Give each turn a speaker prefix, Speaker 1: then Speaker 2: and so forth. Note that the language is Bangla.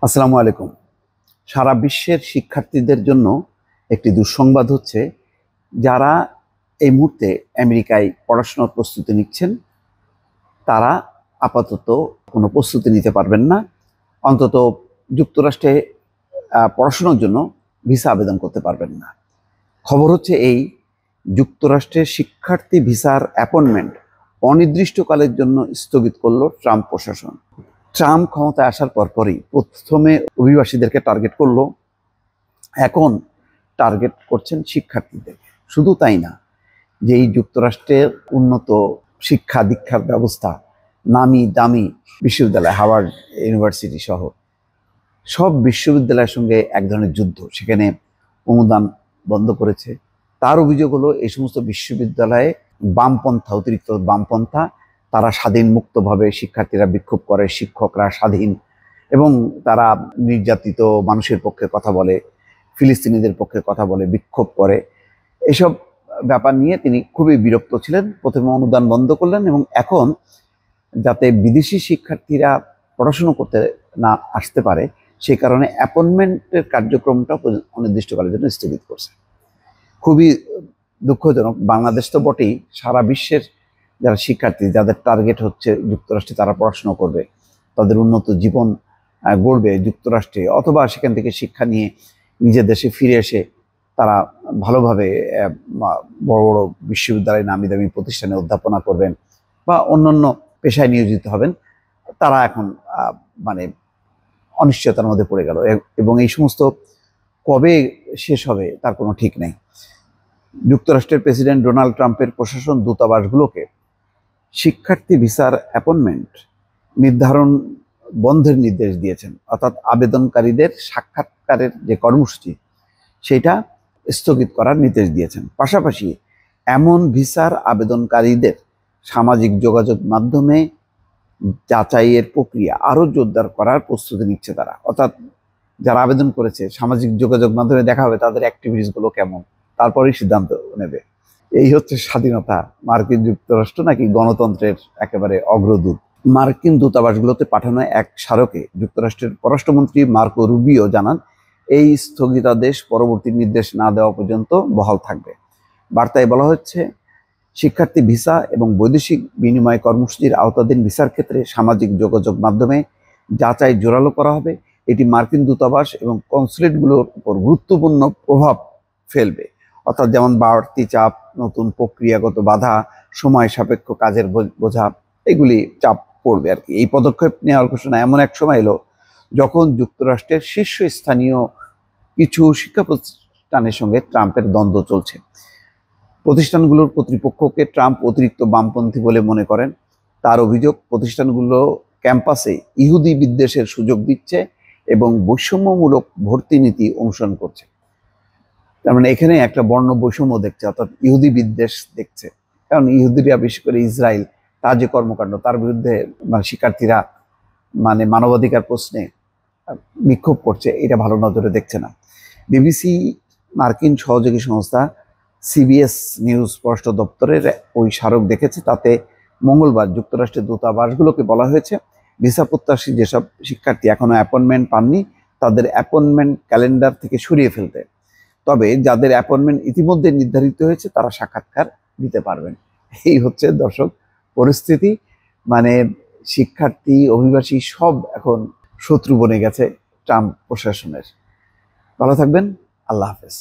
Speaker 1: আসসালামু আলাইকুম। সারা বিশ্বের শিক্ষার্থীদের জন্য একটি দুঃসংবাদ হচ্ছে, যারা এই মুহূর্তে আমেরিকায় পড়াশোনার প্রস্তুতি নিচ্ছেন তারা আপাতত কোনো প্রস্তুতি নিতে পারবেন না। অন্তত যুক্তরাষ্ট্রে পড়াশোনার জন্য ভিসা আবেদন করতে পারবেন না। খবর হচ্ছে এই, যুক্তরাষ্ট্রের শিক্ষার্থী ভিসার অ্যাপয়েন্টমেন্ট অনির্দিষ্টকালের জন্য স্থগিত করল ট্রাম্প প্রশাসন। ট্রাম্প ক্ষমতায় আসার পরপরই প্রথমে অভিবাসীদেরকে টার্গেট করলো, এখন টার্গেট করছেন শিক্ষার্থীদের। শুধু তাই না, যে এই যুক্তরাষ্ট্রের উন্নত শিক্ষা দীক্ষার ব্যবস্থা, নামি দামি বিশ্ববিদ্যালয়, হার্ভার্ড ইউনিভার্সিটি সহ সব বিশ্ববিদ্যালয়ের সঙ্গে এক ধরনের যুদ্ধ, সেখানে অনুদান বন্ধ করেছে। তার অভিযোগ হলো, এই সমস্ত বিশ্ববিদ্যালয়ে বামপন্থা, অতিরিক্ত বামপন্থা, তারা স্বাধীন মুক্তভাবে শিক্ষার্থীরা বিক্ষোভ করে, শিক্ষকরা স্বাধীন, এবং তারা নির্যাতিত মানুষের পক্ষে কথা বলে, ফিলিস্তিনিদের পক্ষে কথা বলে, বিক্ষোভ করে। এসব ব্যাপার নিয়ে তিনি খুবই বিরক্ত ছিলেন। প্রথমে অনুদান বন্ধ করলেন, এবং এখন যাতে বিদেশি শিক্ষার্থীরা পড়াশুনো করতে না আসতে পারে, সেই কারণে অ্যাপয়েন্টমেন্টের কার্যক্রমটা অনির্দিষ্টকালের জন্য স্থগিত করছে। খুবই দুঃখজনক। বাংলাদেশ তো বটেই, সারা বিশ্বের যারা শিক্ষার্থী, যাদের টার্গেট হচ্ছে যুক্তরাষ্ট্রে তারা পড়াশোনা করবে, তাদের উন্নত জীবন গড়বে যুক্তরাষ্ট্রে, অথবা সেখান থেকে শিক্ষা নিয়ে নিজের দেশে ফিরে এসে তারা ভালোভাবে বড় বড় বিশ্ববিদ্যালয়ে নামি দামি প্রতিষ্ঠানে অধ্যাপনা করবেন বা অন্যান্য পেশায় নিয়োজিত হবেন, তারা এখন মানে অনিশ্চয়তার মধ্যে পড়ে গেল, এবং এই সমস্ত কবে শেষ হবে তার কোনো ঠিক নেই। যুক্তরাষ্ট্রের প্রেসিডেন্ট ডোনাল্ড ট্রাম্পের প্রশাসন দূতাবাসগুলোকে শিক্ষার্থী ভিসার অ্যাপয়েন্টমেন্ট নির্ধারণ বন্ধের নির্দেশ দিয়েছেন, অর্থাৎ আবেদনকারীদের সাক্ষাৎকারের যে কর্মসূচি সেটা স্থগিত করার নির্দেশ দিয়েছেন। পাশাপাশি এমন ভিসার আবেদনকারীদের সামাজিক যোগাযোগ মাধ্যমে যাচাইয়ের প্রক্রিয়া আরও জোরদার করার প্রস্তুতি নিচ্ছে তারা। অর্থাৎ যারা আবেদন করেছে, সামাজিক যোগাযোগ মাধ্যমে দেখা হবে তাদের অ্যাক্টিভিটিসগুলো কেমন, তারপরেই সিদ্ধান্ত নেবে। এই হচ্ছে স্বাধীনতা। মার্কিন যুক্তরাষ্ট্র নাকি গণতন্ত্রের একেবারে অগ্রদূত। মার্কিন দূতাবাসগুলোতে পাঠানো এক স্মারকে যুক্তরাষ্ট্রের পররাষ্ট্রমন্ত্রী মার্কো রুবিও জানান, এই স্থগিতাদেশ পরবর্তী নির্দেশ না দেওয়া পর্যন্ত বহাল থাকবে। বার্তায় বলা হচ্ছে, শিক্ষার্থী ভিসা এবং বৈদেশিক বিনিময় কর্মসূচির আওতাধীন ভিসার ক্ষেত্রে সামাজিক যোগাযোগ মাধ্যমে যাচাই জোরালো করা হবে। এটি মার্কিন দূতাবাস এবং কনসুলেটগুলোর উপর গুরুত্বপূর্ণ প্রভাব ফেলবে। অর্থাৎ যেমন বাড়তি চাপ, নতুন প্রক্রিয়াগত বাধা, সময় সাপেক্ষ কাজের বোঝা, এগুলি চাপ পড়বে আর কি। এই পদক্ষেপ নেওয়ার ঘোষণা এমন এক সময় এলো যখন যুক্তরাষ্ট্রের শীর্ষস্থানীয় কিছু শিক্ষা প্রতিষ্ঠানের সঙ্গে ট্রাম্পের দ্বন্দ্ব চলছে। প্রতিষ্ঠানগুলোর কর্তৃপক্ষকে ট্রাম্প অতিরিক্ত বামপন্থী বলে মনে করেন। তার অভিযোগ, প্রতিষ্ঠানগুলো ক্যাম্পাসে ইহুদি বিদ্বেষের সুযোগ দিচ্ছে এবং বৈষম্যমূলক ভর্তি নীতি অনুসরণ করছে। তার মানে এখানে একটা বর্ণ বৈষম্য দেখছে, অর্থাৎ ইহুদি বিদ্বেষ দেখছে। কারণ ইহুদিরা, বিশেষ করে ইসরায়েল, তার যে কর্মকাণ্ড, তার বিরুদ্ধে শিক্ষার্থীরা মানবাধিকার প্রশ্নে বিক্ষোভ করছে, এটা ভালো নজরে দেখছে না। বিবিসি মার্কিন সহযোগী সংস্থা সিবিএস নিউজ পররাষ্ট্র দপ্তরের ওই স্মারক দেখেছে। তাতে মঙ্গলবার যুক্তরাষ্ট্রের দূতাবাসগুলোকে বলা হয়েছে, ভিসা প্রত্যাশী যেসব শিক্ষার্থী এখনো অ্যাপয়েন্টমেন্ট পাননি তাদের অ্যাপয়েন্টমেন্ট ক্যালেন্ডার থেকে সরিয়ে ফেলতে, তবে যাদের অ্যাপয়েন্টমেন্ট ইতিমধ্যে নির্ধারিত হয়েছে তারা সাক্ষাৎকার দিতে পারবেন। এই হচ্ছে দর্শক পরিস্থিতি। শিক্ষার্থী, অভিবাসী সব এখন শত্রু বনে গেছে ট্রাম্প প্রশাসনের। ভালো থাকবেন। আল্লাহ হাফেজ।